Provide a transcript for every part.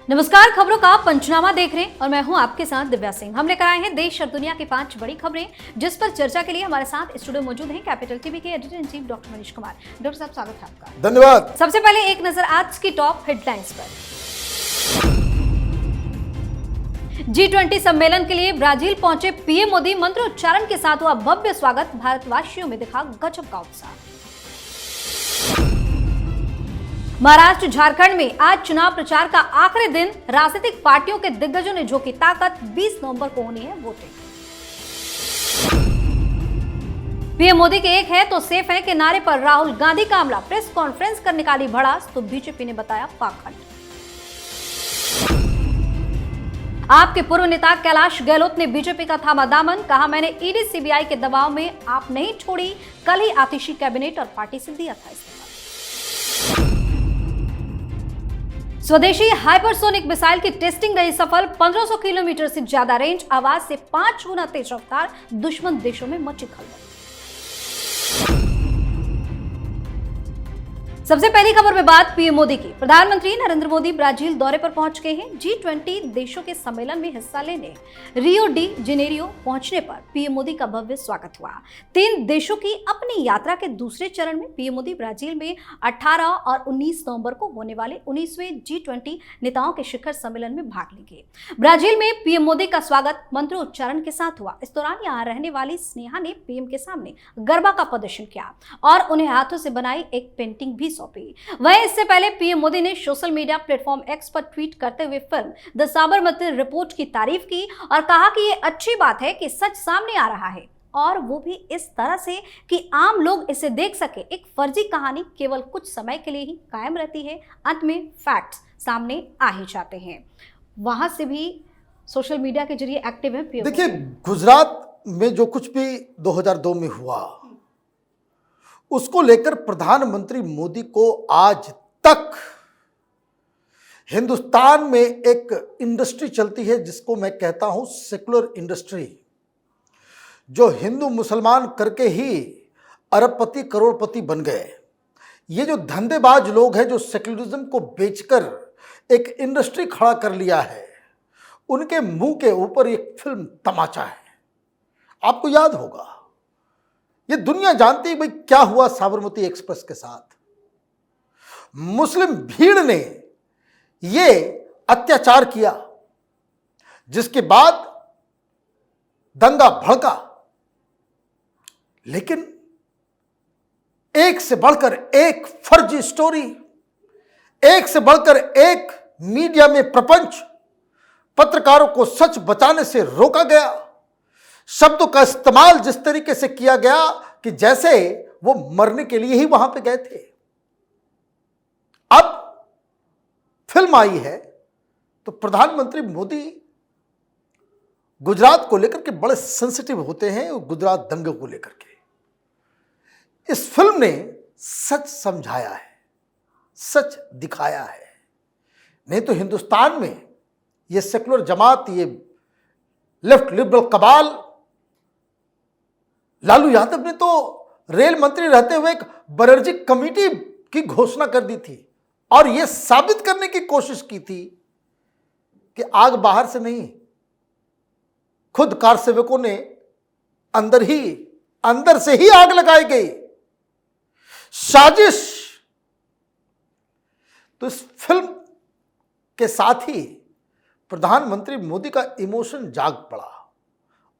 नमस्कार, खबरों का पंचनामा देख रहे हैं और मैं हूं आपके साथ दिव्या सिंह। हम लेकर आए हैं देश और दुनिया की 5 बड़ी खबरें, जिस पर चर्चा के लिए हमारे साथ स्टूडियो मौजूद हैं कैपिटल टीवी के editor in chief doctor Manish Kumar. Doctor साहब, स्वागत है आपका। धन्यवाद। सबसे पहले एक नजर आज की टॉप हेडलाइंस पर। G20 सम्मेलन के लिए ब्राजील पहुंचे पीएम मोदी, मंत्रोच्चारण के साथ हुआ भव्य स्वागत। भारतवासियों में दिखा गजब का उत्साह। महाराष्ट्र झारखंड में आज चुनाव प्रचार का आखिरी दिन, राजनीतिक पार्टियों के दिग्गजों ने झोंकी ताकत। 20 नवंबर को होनी है वोटिंग। पीएम मोदी के एक है तो सेफ है के नारे पर राहुल गांधी का हमला, प्रेस कॉन्फ्रेंस कर निकाली भड़ास तो बीजेपी ने बताया पाखंड। आपके पूर्व नेता कैलाश गहलोत ने बीजेपी का थामा दामन, कहा मैंने ईडी सीबीआई के दबाव में आप नहीं छोड़ी, कल ही आतिशी कैबिनेट और पार्टी से दिया था इस्तीफा। स्वदेशी हाइपरसोनिक मिसाइल की टेस्टिंग रही सफल, 1500 किलोमीटर से ज्यादा रेंज, आवाज से 5 गुना तेज रफ्तार, दुश्मन देशों में मची खलबल। सबसे पहली खबर में बात पीएम मोदी की। प्रधानमंत्री नरेंद्र मोदी ब्राजील दौरे पर पहुंच गए हैं। G20 देशों के सम्मेलन में हिस्सा लेने रियो डी जेनेरियो पहुंचने पर पीएम मोदी का भव्य स्वागत हुआ। 3 देशों की अपनी यात्रा के दूसरे चरण में पीएम मोदी ब्राजील में 18 और 19 नवंबर को होने वाले 19वें G20 नेताओं के शिखर सम्मेलन में भाग लेंगे। ब्राजील में पीएम मोदी का स्वागत मंत्रोच्चारण के साथ हुआ। इस दौरान यहां रहने वाली स्नेहा ने पीएम के सामने गरबा का प्रदर्शन किया और उन्हें हाथों से बनाई एक पेंटिंग भी सौंपी। वहीं इससे पहले पीएम मोदी ने सोशल मीडिया प्लेटफॉर्म एक्स पर ट्वीट करते हुए फिल्म द साबरमती रिपोर्ट की तारीफ की और कहा कि ये अच्छी बात है कि सच सामने आ रहा है, और वो भी इस तरह से कि आम लोग इसे देख सके। एक फर्जी कहानी केवल कुछ समय के लिए ही कायम रहती है, अंत में फैक्ट्स सामने आ ही जाते हैं। वहां से भी सोशल मीडिया के जरिए एक्टिव है पीएम। देखिए, गुजरात में जो कुछ भी 2002 में हुआ, उसको लेकर प्रधानमंत्री मोदी को आज तक हिंदुस्तान में एक इंडस्ट्री चलती है जिसको मैं कहता हूं सेकुलर इंडस्ट्री, जो हिंदू मुसलमान करके ही अरबपति करोड़पति बन गए। ये जो धंधेबाज लोग हैं जो सेकुलरिज्म को बेचकर एक इंडस्ट्री खड़ा कर लिया है, उनके मुंह के ऊपर एक फिल्म तमाचा है। आपको याद होगा, ये दुनिया जानती है भाई क्या हुआ साबरमती एक्सप्रेस के साथ। मुस्लिम भीड़ ने ये अत्याचार किया, जिसके बाद दंगा भड़का, लेकिन एक से बढ़कर एक फर्जी स्टोरी, एक से बढ़कर एक मीडिया में प्रपंच, पत्रकारों को सच बताने से रोका गया, शब्दों का इस्तेमाल जिस तरीके से किया गया कि जैसे वो मरने के लिए ही वहां पे गए थे। अब फिल्म आई है तो प्रधानमंत्री मोदी गुजरात को लेकर के बड़े सेंसिटिव होते हैं, गुजरात दंगे को लेकर के। इस फिल्म ने सच समझाया है, सच दिखाया है। नहीं तो हिंदुस्तान में ये सेकुलर जमात, ये लेफ्ट लिबरल कबाल, लालू यादव ने तो रेल मंत्री रहते हुए एक बनर्जी कमेटी की घोषणा कर दी थी और यह साबित करने की कोशिश की थी कि आग बाहर से नहीं, खुद कार सेवकों ने अंदर से ही आग लगाई गई। साजिश। तो इस फिल्म के साथ ही प्रधानमंत्री मोदी का इमोशन जाग पड़ा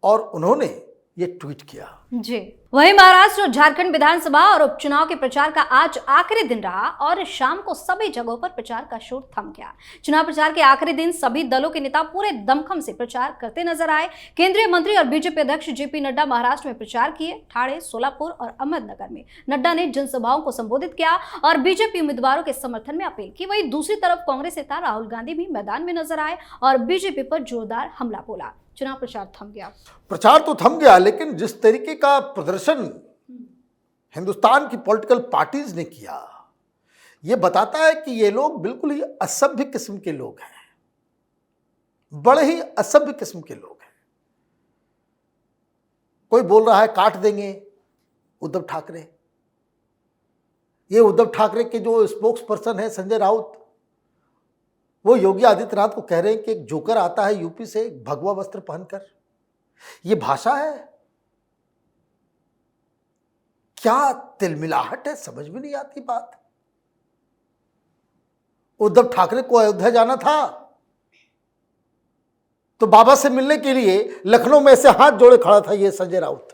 और उन्होंने ये ट्वीट किया। जी, वहीं महाराष्ट्र और झारखंड विधानसभा और उपचुनाव के प्रचार का आज आखिरी दिन रहा और शाम को सभी जगहों पर प्रचार का शोर थम गया। चुनाव प्रचार के आखिरी दिन सभी दलों के नेता पूरे दमखम से प्रचार करते नजर आए। केंद्रीय मंत्री और बीजेपी अध्यक्ष जेपी नड्डा महाराष्ट्र में प्रचार किए। ठाणे, सोलापुर और अहमदनगर में नड्डा ने जनसभाओं को संबोधित किया और बीजेपी उम्मीदवारों के समर्थन में अपील की। वहीं दूसरी तरफ कांग्रेस नेता राहुल गांधी भी मैदान में नजर आए और बीजेपी पर जोरदार हमला बोला। चुनाव प्रचार थम गया। प्रचार तो थम गया, लेकिन जिस तरीके का प्रदर्शन हिंदुस्तान की पॉलिटिकल पार्टीज ने किया, यह बताता है कि ये लोग बिल्कुल ही असभ्य किस्म के लोग हैं, बड़े ही असभ्य किस्म के लोग हैं। कोई बोल रहा है काट देंगे उद्धव ठाकरे, ये उद्धव ठाकरे के जो स्पोक्स पर्सन है संजय राउत, वो योगी आदित्यनाथ को कह रहे हैं कि एक जोकर आता है यूपी से एक भगवा वस्त्र पहनकर। ये भाषा है? क्या तिलमिलाहट है, समझ में नहीं आती बात। उद्धव ठाकरे को अयोध्या जाना था तो बाबा से मिलने के लिए लखनऊ में ऐसे हाथ जोड़े खड़ा था ये संजय राउत,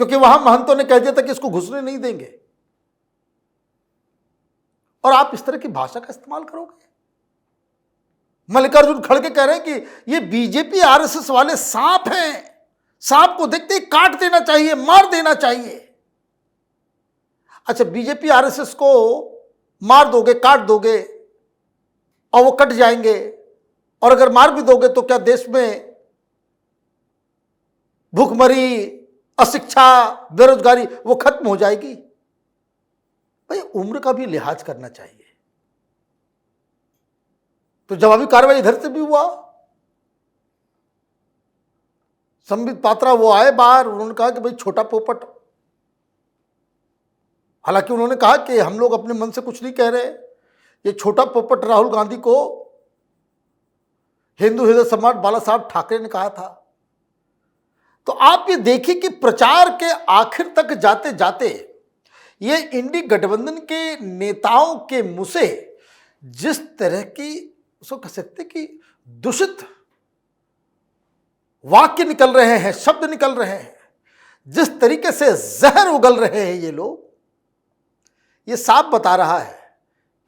क्योंकि वहां महंतों ने कह दिया था कि इसको घुसने नहीं देंगे। और आप इस तरह की भाषा का इस्तेमाल करोगे? मल्लिकार्जुन खड़गे कह रहे हैं कि ये बीजेपी आरएसएस वाले सांप हैं, सांप को देखते ही काट देना चाहिए, मार देना चाहिए। अच्छा, बीजेपी आरएसएस को मार दोगे, काट दोगे और वो कट जाएंगे, और अगर मार भी दोगे तो क्या देश में भूखमरी, अशिक्षा, बेरोजगारी वो खत्म हो जाएगी? भाई उम्र का भी लिहाज करना चाहिए। तो जवाबी कार्रवाई इधर से भी हुआ। संबित पात्रा वो आए बाहर, उन्होंने कहा कि भाई छोटा पोपट, हालांकि उन्होंने कहा कि हम लोग अपने मन से कुछ नहीं कह रहे, ये छोटा पोपट राहुल गांधी को हिंदू हृदय सम्राट बाला साहब ठाकरे ने कहा था। तो आप ये देखिए कि प्रचार के आखिर तक जाते जाते ये इंडी गठबंधन के नेताओं के मुंह से जिस तरह की, उसको कह सकते कि दूषित वाक्य निकल रहे हैं, शब्द निकल रहे हैं, जिस तरीके से जहर उगल रहे हैं ये लोग, ये साफ बता रहा है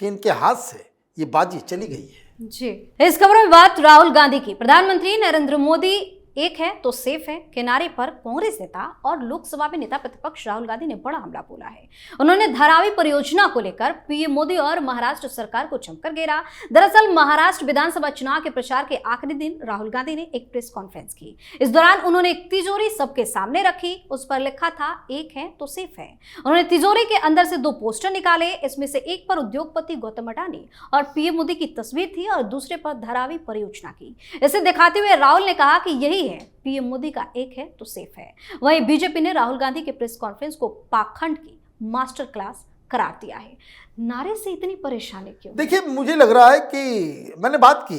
कि इनके हाथ से ये बाजी चली गई है। जी, इस खबर में बात राहुल गांधी की। प्रधानमंत्री नरेंद्र मोदी एक है तो सेफ है के नारे पर कांग्रेस नेता और लोकसभा में नेता प्रतिपक्ष राहुल गांधी ने बड़ा हमला बोला है। उन्होंने धारावी परियोजना को लेकर पीएम मोदी और महाराष्ट्र सरकार को जमकर घेरा। दरअसल महाराष्ट्र विधानसभा चुनाव के प्रचार के आखिरी दिन राहुल गांधी ने एक प्रेस कॉन्फ्रेंस की। इस दौरान उन्होंने एक तिजोरी सबके सामने रखी, उस पर लिखा था एक है तो सेफ है। उन्होंने तिजोरी के अंदर से 2 पोस्टर निकाले, इसमें से एक पर उद्योगपति गौतम अडानी और पीएम मोदी की तस्वीर थी और दूसरे पर धारावी परियोजना की। इसे दिखाते हुए राहुल ने कहा कि यही है पीएम मोदी का एक है तो सेफ है। वहीं बीजेपी ने राहुल गांधी के प्रेस कॉन्फ्रेंस को पाखंड की मास्टर क्लास करार दिया है। नारे से इतनी परेशानी क्यों? देखिए, मुझे लग रहा है कि मैंने बात की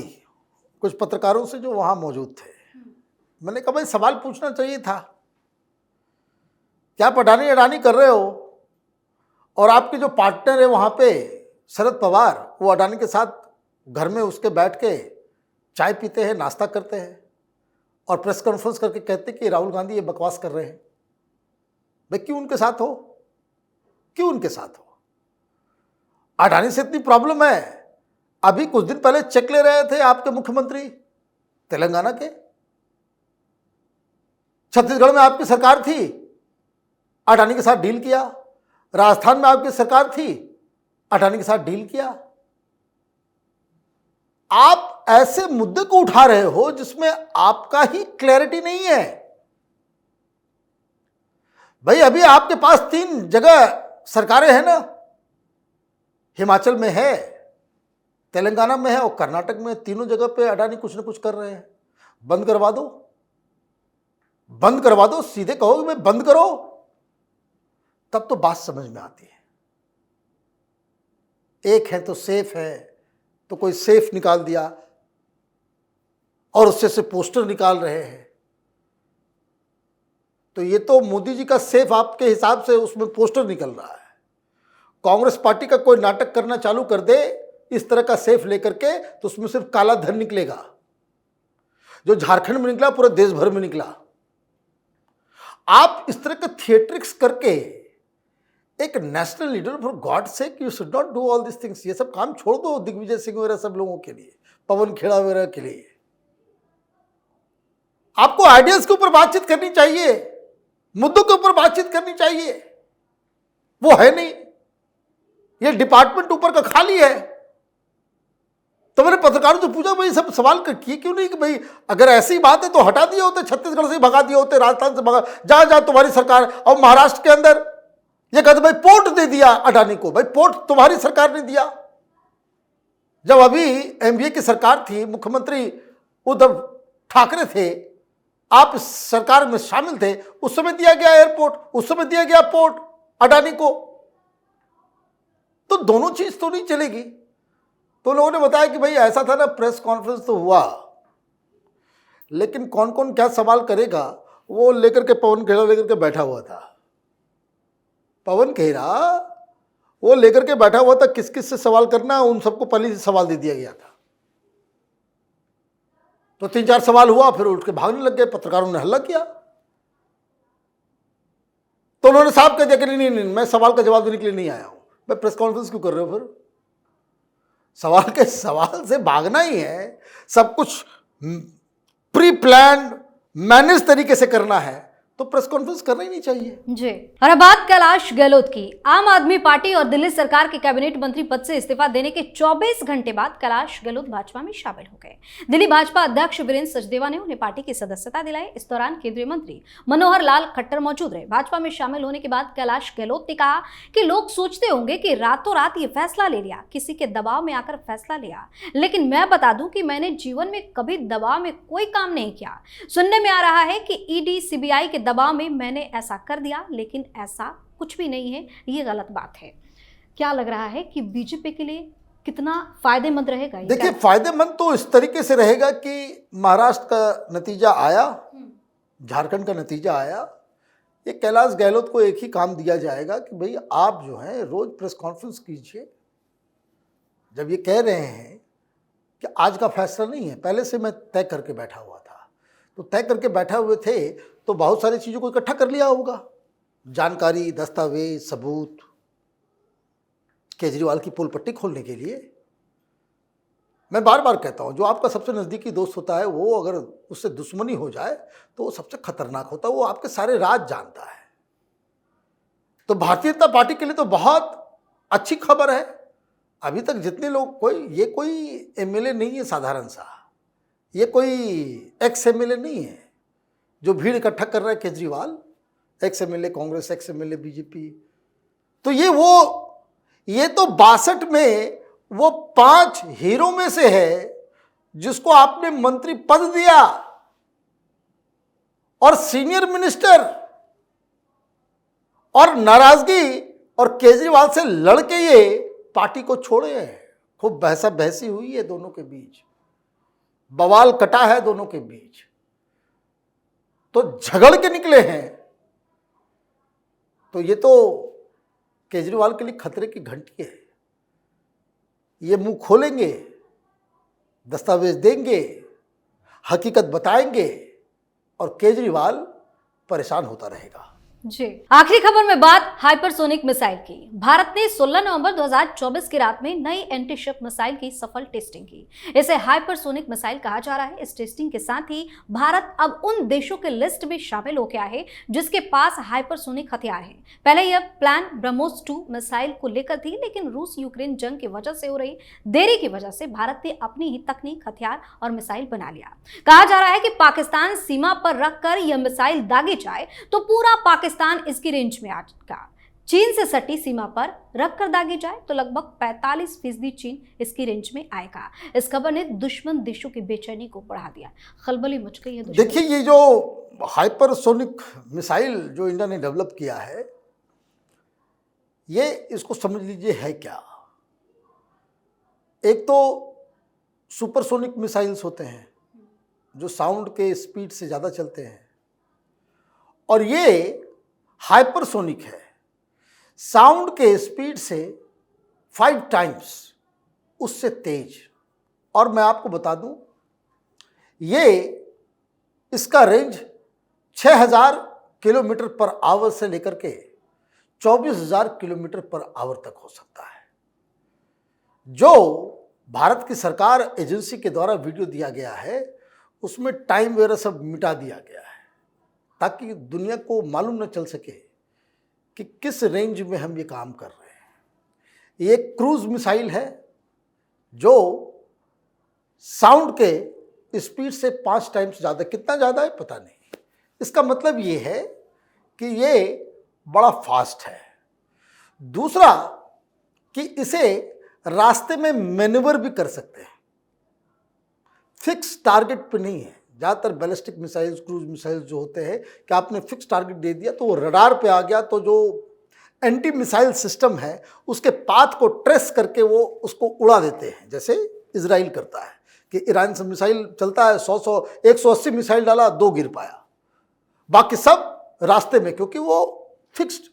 कुछ पत्रकारों से जो वहां मौजूद थे। मैंने कहा भाई सवाल पूछना चाहिए था, क्या आप अडानी अडानी कर रहे हो और आपके जो पार्टनर है वहां पे शरद पवार, वो अडानी के साथ घर में उसके बैठ के चाय पीते हैं, नाश्ता करते हैं और प्रेस कॉन्फ्रेंस करके कहते कि राहुल गांधी ये बकवास कर रहे हैं। भाई क्यों उनके साथ हो, क्यों उनके साथ हो? अडानी से इतनी प्रॉब्लम है, अभी कुछ दिन पहले चेक ले रहे थे आपके मुख्यमंत्री तेलंगाना के, छत्तीसगढ़ में आपकी सरकार थी, अडानी के साथ डील किया। राजस्थान में आपकी सरकार थी, अडानी के साथ डील किया। आप ऐसे मुद्दे को उठा रहे हो जिसमें आपका ही क्लैरिटी नहीं है। भाई अभी आपके पास 3 जगह सरकारें हैं ना, हिमाचल में है, तेलंगाना में है और कर्नाटक में। तीनों जगह पे अडानी कुछ ना कुछ कर रहे हैं। बंद करवा दो, बंद करवा दो, सीधे कहो भाई बंद करो, तब तो बात समझ में आती है। एक है तो सेफ है, तो कोई सेफ निकाल दिया और उससे से पोस्टर निकाल रहे हैं। तो ये तो मोदी जी का सेफ आपके हिसाब से उसमें पोस्टर निकल रहा है। कांग्रेस पार्टी का कोई नाटक करना चालू कर दे इस तरह का सेफ लेकर के, तो उसमें सिर्फ काला धन निकलेगा। जो झारखंड में निकला पूरे देश भर में निकला। आप इस तरह का थिएट्रिक्स करके एक national leader, for God sake you should not do all this things. ये सब काम छोड़ दो दिग्विजय सिंह वगैरह सब लोगों के लिए, पवन खेड़ा वगैरह के लिए। आपको आइडियाज के ऊपर बातचीत करनी चाहिए, मुद्दों के ऊपर बातचीत करनी चाहिए। वो है नहीं, ये डिपार्टमेंट ऊपर का खाली है। तो मैंने पत्रकारों से पूछा भाई सब सवाल किए क्यों नहीं कि भाई अगर ऐसी बात है तो हटा दिए होते, छत्तीसगढ़ से भगा दिए होते, राजस्थान से भगा, जहां जहां तुम्हारी सरकार। और महाराष्ट्र के अंदर ये कहते भाई पोर्ट दे दिया अडानी को। भाई पोर्ट तुम्हारी सरकार ने दिया। जब अभी एमवीए की सरकार थी, मुख्यमंत्री उद्धव ठाकरे थे, आप इस सरकार में शामिल थे, उस समय दिया गया एयरपोर्ट, उस समय दिया गया पोर्ट अडानी को। तो दोनों चीज तो नहीं चलेगी। तो लोगों ने बताया कि भाई ऐसा था ना, प्रेस कॉन्फ्रेंस तो हुआ, लेकिन कौन कौन क्या सवाल करेगा वो लेकर के पवन खेड़ा लेकर के बैठा हुआ था। पवन खेड़ा वो लेकर के बैठा हुआ था, किस किस से सवाल करना उन सबको पहले से सवाल दे दिया गया था। तो 3-4 सवाल हुआ, फिर उठ के भागने लग गए, पत्रकारों ने हल्ला किया। तो उन्होंने साफ कह दिया कि नहीं नहीं, मैं सवाल का जवाब देने के लिए नहीं आया हूं। मैं प्रेस कॉन्फ्रेंस क्यों कर रहे हो? फिर सवाल से भागना ही है, सब कुछ प्री प्लान मैनेज तरीके से करना है, तो प्रेस कॉन्फ्रेंस करना ही नहीं चाहिए जी। और अब बात कैलाश गहलोत की। आम आदमी पार्टी और दिल्ली सरकार के कैबिनेट मंत्री पद से इस्तीफा देने के 24 घंटे बाद कैलाश गहलोत भाजपा में शामिल हो गए। दिल्ली भाजपा अध्यक्ष वीरेंद्र सचदेवा ने उन्हें पार्टी की सदस्यता दिलाई। इस दौरान केंद्रीय मंत्री मनोहर लाल खट्टर मौजूद रहे। भाजपा में शामिल होने के बाद कैलाश गहलोत ने कहा कि लोग सोचते होंगे कि रातों रात ये फैसला ले लिया, किसी के दबाव में आकर फैसला लिया, लेकिन मैं बता दूं कि मैंने जीवन में कभी दबाव में कोई काम नहीं किया। सुनने में आ रहा है कि ईडी सीबीआई के दबाव में मैंने ऐसा कर दिया, लेकिन ऐसा कुछ भी नहीं है, ये गलत बात है। क्या लग रहा है कि बीजेपी के लिए कितना फायदेमंद रहेगा? देखिए, फायदेमंद तो इस तरीके से रहेगा कि महाराष्ट्र का नतीजा आया, झारखंड का नतीजा आया, ये कैलाश गहलोत को एक ही काम दिया जाएगा कि भाई आप जो है रोज प्रेस कॉन्फ्रेंस कीजिए। जब ये कह रहे हैं कि आज का फैसला नहीं है, पहले से मैं तय करके बैठा हुआ था, तो तय करके बैठा हुए थे तो बहुत सारी चीज़ों को इकट्ठा कर लिया होगा, जानकारी, दस्तावेज, सबूत, केजरीवाल की पोल पट्टी खोलने के लिए। मैं बार बार कहता हूं, जो आपका सबसे नज़दीकी दोस्त होता है वो अगर उससे दुश्मनी हो जाए तो वो सबसे खतरनाक होता है, वो आपके सारे राज जानता है। तो भारतीय जनता पार्टी के लिए तो बहुत अच्छी खबर है। अभी तक जितने लोग, ये कोई एमएलए नहीं है साधारण सा, ये कोई एक्स एमएलए नहीं है जो भीड़ इकट्ठा कर रहा है Kejriwal, ex MLA Congress, ex MLA BJP. तो ये तो 62 में वो 5 हीरो में से है जिसको आपने मंत्री पद दिया और सीनियर मिनिस्टर, और नाराजगी और केजरीवाल से लड़के ये पार्टी को छोड़े हैं। खूब बहसा बहसी हुई है दोनों के बीच, बवाल कटा है दोनों के बीच, तो झगड़ के निकले हैं। तो ये तो केजरीवाल के लिए खतरे की घंटी है। ये मुंह खोलेंगे, दस्तावेज देंगे, हकीकत बताएंगे और केजरीवाल परेशान होता रहेगा। जी। आखिरी खबर में बात हाइपरसोनिक मिसाइल की। भारत ने 16 नवंबर 2024 की रात में नई एंटी शिप मिसाइल की सफल टेस्टिंग की। इसे हाइपरसोनिक मिसाइल कहा जा रहा है। इस टेस्टिंग के साथ ही भारत अब उन देशों के लिस्ट में शामिल हो गया है जिसके पास हाइपरसोनिक हथियार है। पहले यह प्लान ब्रह्मोस 2 मिसाइल को लेकर थी, लेकिन रूस यूक्रेन जंग की वजह से हो रही देरी की वजह से भारत ने अपनी ही तकनीक, हथियार और मिसाइल बना लिया। कहा जा रहा है कि पाकिस्तान सीमा पर रखकर यह मिसाइल दागी जाए तो पूरा पाकिस्तान इसकी रेंज में आएगा। चीन से सटी सीमा पर रखकर दागी जाए तो लगभग 45% चीन इसकी रेंज में आएगा। इस खबर ने दुश्मन देशों की बेचैनी को बढ़ा दिया, खलबली मच गई है। देखिए, ये जो हाइपरसोनिक मिसाइल जो इंडिया ने डेवलप किया है, ये इसको समझ लीजिए है क्या। एक तो सुपरसोनिक मिसाइल्स होते हैं जो साउंड के स्पीड से ज़्यादा चलते हैं, और ये हाइपरसोनिक है, साउंड के स्पीड से 5 टाइम्स उससे तेज। और मैं आपको बता दूं, इसका रेंज 6000 किलोमीटर पर आवर से लेकर के 24,000 किलोमीटर पर आवर तक हो सकता है। जो भारत की सरकार एजेंसी के द्वारा वीडियो दिया गया है उसमें टाइम वगैरह सब मिटा दिया गया है ताकि दुनिया को मालूम न चल सके कि किस रेंज में हम ये काम कर रहे हैं। ये क्रूज मिसाइल है जो साउंड के स्पीड से 5 टाइम्स ज़्यादा, कितना ज़्यादा है पता नहीं। इसका मतलब ये है कि ये बड़ा फास्ट है। दूसरा कि इसे रास्ते में मैन्यूवर भी कर सकते हैं, फिक्स टारगेट पे नहीं है। ज़्यादातर बैलिस्टिक मिसाइल्स, क्रूज मिसाइल्स जो होते हैं कि आपने फिक्स टारगेट दे दिया तो वो रडार पे आ गया, तो जो एंटी मिसाइल सिस्टम है उसके पाथ को ट्रेस करके वो उसको उड़ा देते हैं, जैसे इजराइल करता है कि ईरान से मिसाइल चलता है 180 मिसाइल डाला, 2 गिर पाया, बाकी सब रास्ते में, क्योंकि वो फिक्स्ड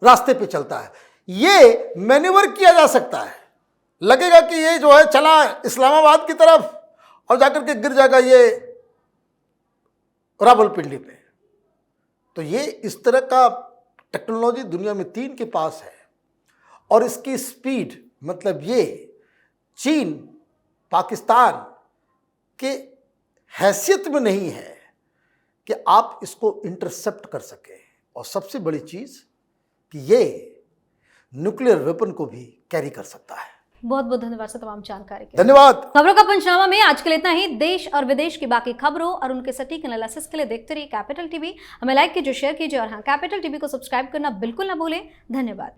रास्ते पे चलता है। ये मैन्यूवर किया जा सकता है, लगेगा कि ये जो है चला इस्लामाबाद की तरफ और जाकर के गिर जाएगा ये रावलपिंडी पे। तो ये इस तरह का टेक्नोलॉजी दुनिया में 3 के पास है, और इसकी स्पीड, मतलब ये चीन पाकिस्तान के हैसियत में नहीं है कि आप इसको इंटरसेप्ट कर सके। और सबसे बड़ी चीज कि ये न्यूक्लियर वेपन को भी कैरी कर सकता है। बहुत बहुत धन्यवाद सर तमाम जानकारी के लिए। धन्यवाद। खबरों का पंचनामा में आज के लिए इतना ही। देश और विदेश की बाकी खबरों और उनके सटीक एनालिसिस के लिए देखते रहिए कैपिटल टीवी। हमें लाइक कीजिए, शेयर कीजिए और हाँ, कैपिटल टीवी को सब्सक्राइब करना बिल्कुल ना भूलें। धन्यवाद।